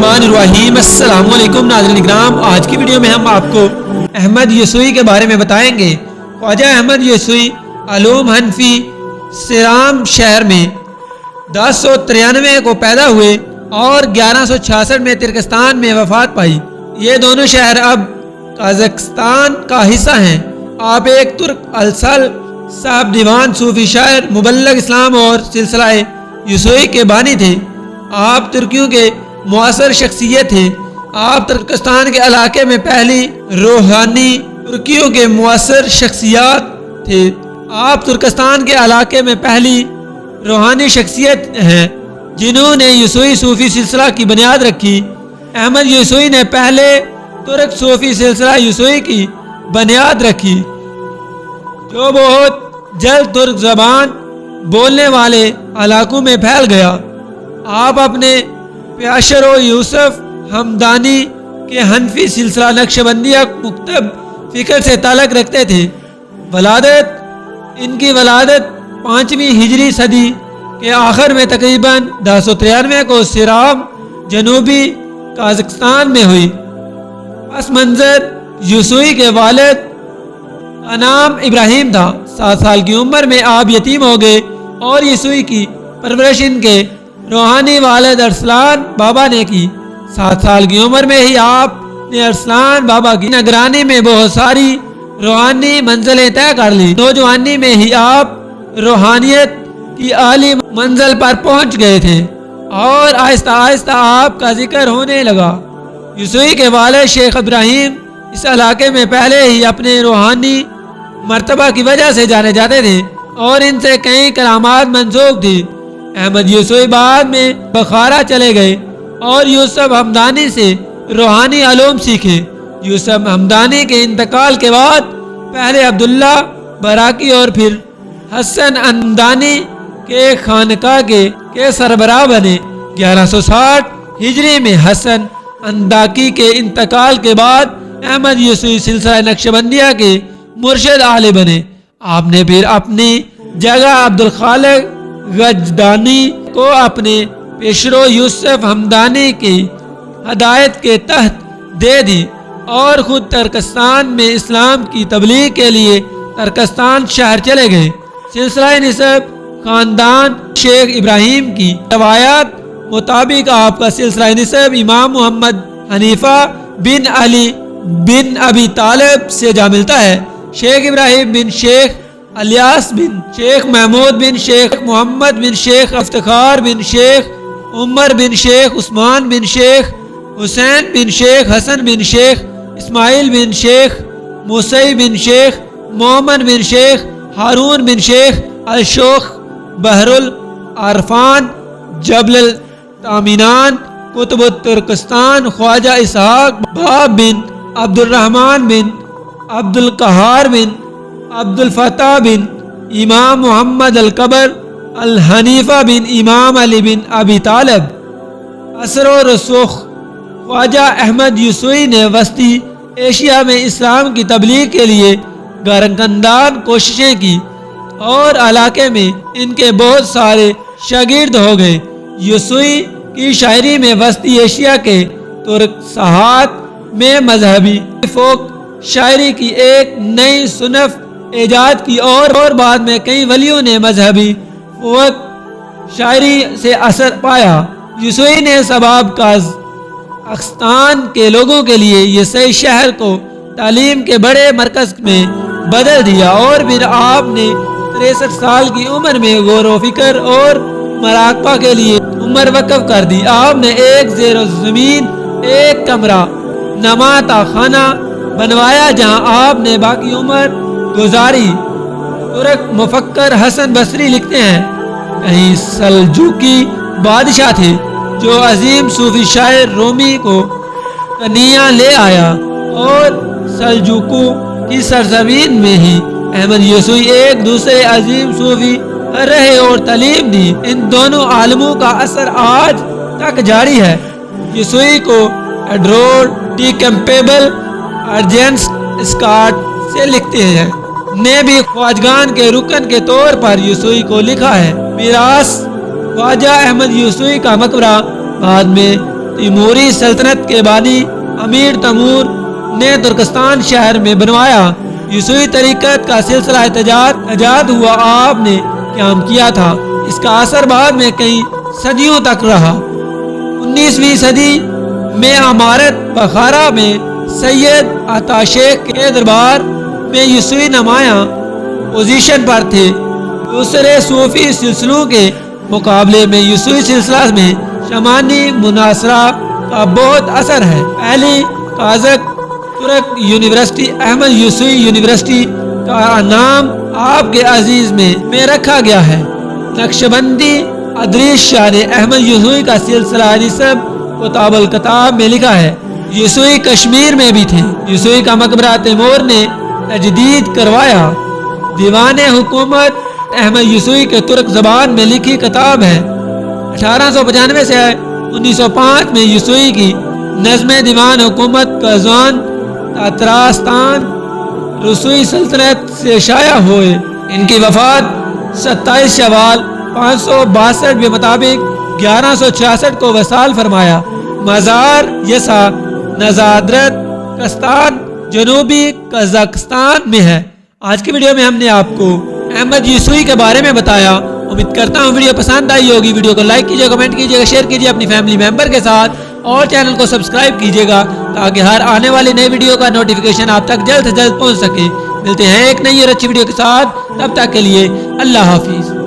बिस्मिल्लाहिर्रहमानिर्रहीम। अस्सलाम वालेकुम नाज़रीन इकराम, आज की वीडियो में हम आपको अहमद यसूई के बारे में बताएंगे। ख्वाजा अहमद यसूई अलूम हनफी सिराम शहर में 1093 को पैदा हुए और 1166 में तुर्कस्तान में वफात पाई। ये दोनों शहर अब कजाकिस्तान का हिस्सा हैं। आप एक तुर्क अलसल साहब दीवान सूफी शायर मुबल्लग इस्लाम और सिलसिला यसूई के बानी थे। आप तुर्कियों के मुआसर शख्सियत थे। आप तुर्कस्तान के इलाके में पहली रूहानी तुर्कियों के मुआसर शख्सियत थे। आप तुर्कस्तान के इलाके में पहली रूहानी शख्सियत हैं जिन्होंने यसूई सूफी सिलसिला की बुनियाद रखी। अहमद यसूई ने पहले तुर्क सूफी सिलसिला यसूई की बुनियाद रखी जो बहुत जल्द तुर्क ज़बान बोलने वाले इलाकों में फैल गया। आप अपने प्याशर यूसुफ हमदानी के हनफी सिलसिला नक्शबंदिया मुक्तब फ़िक्र से ताल्लुक़ रखते थे। इनकी वलादत 5वीं हिजरी सदी के आखिर में तकरीबन 1093 को सिराम जनूबी कजाकिस्तान में हुई। पस मंज़र यसूई के वालिद का नाम इब्राहिम था। 7 साल की उम्र में आप यतीम हो गए और यसूई की परवरिश इनके रूहानी वालिद अरसलान बाबा ने की। 7 साल की उम्र में ही आपने अरसलान बाबा की निगरानी में बहुत सारी रूहानी मंजिलें तय कर ली। नौजवानी में ही आप रूहानियत की आली मंजिल पर पहुंच गए थे और आहिस्ता आहिस्ता आपका जिक्र होने लगा। यसूई के वालिद शेख इब्राहिम इस इलाके में पहले ही अपने रूहानी मर्तबा की वजह से जाने जाते थे और इनसे कई करामात मंसूब थी। अहमद यसूई बाद में बखारा चले गए और यूसुफ हमदानी से रूहानी अलूम सीखे। यूसुफ हमदानी के इंतकाल के बाद पहले अब्दुल्ला बराकी और फिर हसन हमदानी के खानका के सरबराह बने। 1160 हिजरी में हसन अंदाकी के इंतकाल के बाद अहमद यसूई सिलसिला नक्शबंदिया के मुर्शिद आले बने। आपने फिर अपनी जगह अब्दुल खालिक गजदानी को अपने पेशरो यूसुफ हमदानी की हदायत के तहत दे दी और ख़ुद तुर्कस्तान में इस्लाम की तबलीग के लिए तुर्कस्तान शहर चले गए। सिलसिला निसब ख़ानदान शेख इब्राहिम की रवायात मुताबिक आपका सिलसिला निसब इमाम मोहम्मद हनीफा बिन अली बिन अबी तालिब से जा मिलता है। शेख इब्राहिम बिन शेख अलियास बिन शेख महमूद बिन शेख मोहम्मद बिन शेख इफ्तिखार बिन शेख उमर बिन शेख उस्मान बिन शेख हुसैन बिन शेख हसन बिन शेख इस्माइल बिन शेख मुसई बिन शेख मोहम्मद बिन शेख हारून बिन शेख अलशोख बहरुल आरफान जबल तामीनान कुतुब तुर्कस्तान ख्वाजा इसहाक बाब बिन अब्दुर्रहमान बिन अब्दुल कहार बिन अब्दुल फतह बिन इमाम मोहम्मद अल कबर अल हनीफा बिन इमाम अली बिन अबी तालिब असर और रसूख। ख्वाजा अहमद यसूई ने वस्ती एशिया में इस्लाम की तबलीग के लिए गरकंदान कोशिशें की और इलाके में इनके बहुत सारे शागिर्द हो गए। यसूई की शायरी में वस्ती एशिया के तुर्क सहात में मजहबी फोक शायरी की एक नई सुनफ ईजाद की और बाद में कई वलियों ने मजहबी फोक शायरी से असर पाया। यसूई ने सबाब कजाकिस्तान के लोगों के लिए ये सही शहर को तालीम के बड़े मरकज में बदल दिया और फिर आपने 63 साल की उम्र में गौर फिक्र और मराकबा के लिए उम्र वक़फ़ कर दी। आपने एक ज़ेरो ज़मीन एक कमरा नमाता खाना बनवाया जहां आपने बाकी उम्र गुजारी। तुर्क मुफक्कर हसन बसरी लिखते हैं, कहीं सल्जूकी बादशाह थे जो अजीम सूफी शायर रोमी को कनिया ले आया और सल्जूकों की सरजमीन में ही अहमद यसूई एक दूसरे अजीम सूफी रहे और तालीम दी। इन दोनों आलमों का असर आज तक जारी है। यसूई को एड्रोड डी कैंपेबल अर्जेंस स्कॉट से लिखते हैं ने भी ख्वाजगान के रुकन के तौर पर यसूई को लिखा है। मिरास ख्वाजा अहमद यसूई का मकबरा बाद में تیموری سلطنت کے بانی امیر تیمور نے ترکستان شہر میں بنوایا۔ یسوعی طریقت کا سلسلہ ایجاد ہوا آپ نے قیام کیا تھا۔ اس کا اثر بعد میں کئی صدیوں تک رہا۔ 19ویں صدی میں عمارت بخارا میں سید عطا شیخ کے دربار میں یسوعی نمایاں پوزیشن پر تھے۔ دوسرے صوفی سلسلوں کے مقابلے میں یسوعی سلسلہ میں شمانی مناظرہ کا بہت اثر ہے۔ پہلی قازق ترک یونیورسٹی احمد یسوعی یونیورسٹی کا نام آپ کے عزیز میں رکھا گیا ہے۔ نقشبندی ادریس شاہ نے احمد یسوعی کا سلسلہ نسب کتاب الکتاب میں لکھا ہے۔ یسوعی کشمیر میں بھی تھے۔ یسوعی کا مقبرہ تیمور نے تجدید کروایا۔ دیوان حکومت احمد یسوعی کے ترک زبان میں لکھی کتاب ہے۔ 1895 سے 1905 میں یسوعی کی نظم دیوان حکومت کازان تاتراستان رسوئی سلطنت سے شائع ہوئے۔ ان کی وفات 27 شوال 562 کے مطابق 1166 کو وصال فرمایا۔ مزار یسا نزادرت کستان جنوبی قزاقستان میں ہے۔ آج کی ویڈیو میں ہم نے آپ کو احمد یسوعی کے بارے میں بتایا۔ امید کرتا ہوں ویڈیو پسند آئی ہوگی۔ ویڈیو کو لائک کیجیے، کمنٹ کیجیے گا، شیئر کیجیے اپنی فیملی ممبر کے ساتھ اور چینل کو سبسکرائب کیجیے گا تاکہ ہر آنے والی نئی ویڈیو کا نوٹیفیکیشن آپ تک جلد سے جلد پہنچ سکے۔ ملتے ہیں ایک نئی اور اچھی ویڈیو کے ساتھ، تب تک کے لیے اللہ حافظ۔